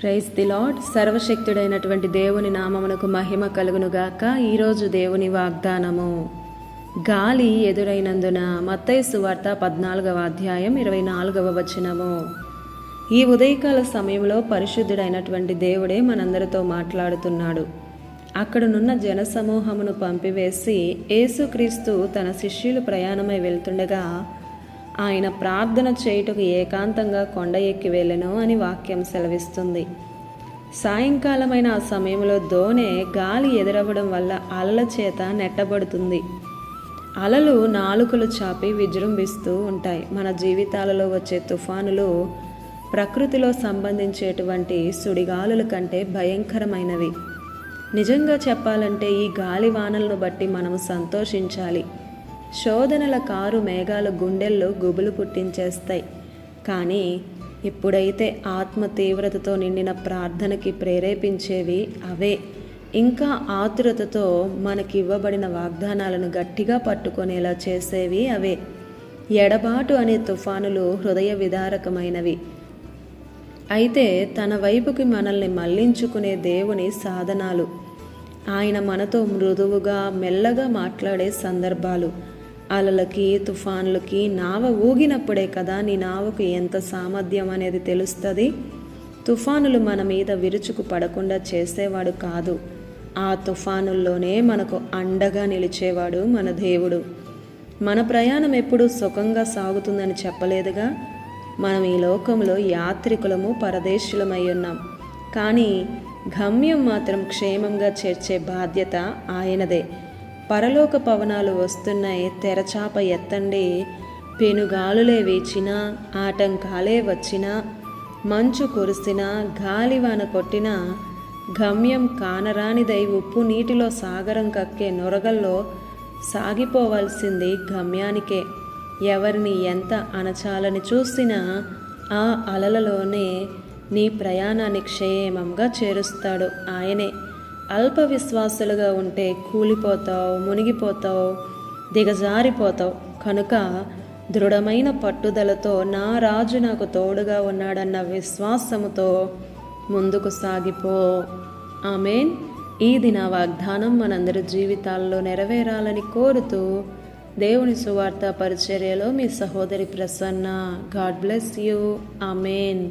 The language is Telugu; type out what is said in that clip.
Praise the lord. సర్వశక్తుడైనటువంటి దేవుని నామమునకు మహిమ కలుగునుగాక. ఈరోజు దేవుని వాగ్దానము, గాలి ఎదురైనందున. మత్తయి సువార్త 14వ అధ్యాయం 24వ వచనము. ఈ ఉదయకాల సమయంలో పరిశుద్ధుడైనటువంటి దేవుడే మనందరితో మాట్లాడుతున్నాడు. అక్కడనున్న జనసమూహమును పంపివేసి యేసుక్రీస్తు తన శిష్యులు ప్రయాణమై వెళ్తుండగా ఆయన ప్రార్థన చేయుటకు ఏకాంతంగా కొండ ఎక్కి వెళ్ళెను అని వాక్యం సెలవిస్తుంది. సాయంకాలమైన ఆ సమయంలో దోణె గాలి ఎదురవ్వడం వల్ల అలల చేత నెట్టబడుతుంది. అలలు నాలుకలు చాపి విజృంభిస్తూ ఉంటాయి. మన జీవితాలలో వచ్చే తుఫానులు ప్రకృతిలో సంబంధించేటువంటి సుడిగాలుల కంటే భయంకరమైనవి. నిజంగా చెప్పాలంటే ఈ గాలి వానలను బట్టి మనము సంతోషించాలి. శోధనల కారు మేఘాలు గుండెల్లో గుబులు పుట్టించేస్తాయి. కానీ ఇప్పుడైతే ఆత్మ తీవ్రతతో నిండిన ప్రార్థనకి ప్రేరేపించేవి అవే. ఇంకా ఆతురతతో మనకివ్వబడిన వాగ్దానాలను గట్టిగా పట్టుకొనేలా చేసేవి అవే. ఎడబాటు అనే తుఫానులు హృదయ విదారకమైనవి. అయితే తన వైపుకి మనల్ని మళ్లించుకునే దేవుని సాధనాలు. ఆయన మనతో మృదువుగా మెల్లగా మాట్లాడే సందర్భాలు. అలలకి తుఫాన్లకి నావ ఊగినప్పుడే కదా నీ నావకు ఎంత సామర్థ్యం అనేది తెలుస్తుంది. తుఫానులు మన మీద విరుచుకు పడకుండా చేసేవాడు కాదు, ఆ తుఫానుల్లోనే మనకు అండగా నిలిచేవాడు మన దేవుడు. మన ప్రయాణం ఎప్పుడూ సుఖంగా సాగుతుందని చెప్పలేదుగా. మనం ఈ లోకంలో యాత్రికులము, పరదేశులమై ఉన్నాం. కానీ గమ్యం మాత్రం క్షేమంగా చేర్చే బాధ్యత ఆయనదే. పరలోక పవనాలు వస్తున్నాయి, తెరచాప ఎత్తండి. పెనుగాలులే వీచినా, ఆటంకాలే వచ్చినా, మంచు కురిసినా, గాలివాన కొట్టినా, గమ్యం కానరానిదై ఉప్పు నీటిలో సాగరం కక్కే నొరగల్లో సాగిపోవాల్సింది గమ్యానికే. ఎవరిని ఎంత అణచాలని చూసినా ఆ అలలలోనే నీ ప్రయాణాన్ని క్షేమంగా చేరుస్తాడు ఆయనే. అల్ప విశ్వాసులుగా ఉంటే కూలిపోతావు, మునిగిపోతావు, దిగజారిపోతావు. కనుక దృఢమైన పట్టుదలతో నా రాజు నాకు తోడుగా ఉన్నాడన్న విశ్వాసముతో ముందుకు సాగిపో. ఆమేన్. ఈ దిన వాగ్దానం మనందరి జీవితాల్లో నెరవేరాలని కోరుతూ దేవుని సువార్త పరిచర్యలో మీ సహోదరి Prasanna. God bless you. Amen.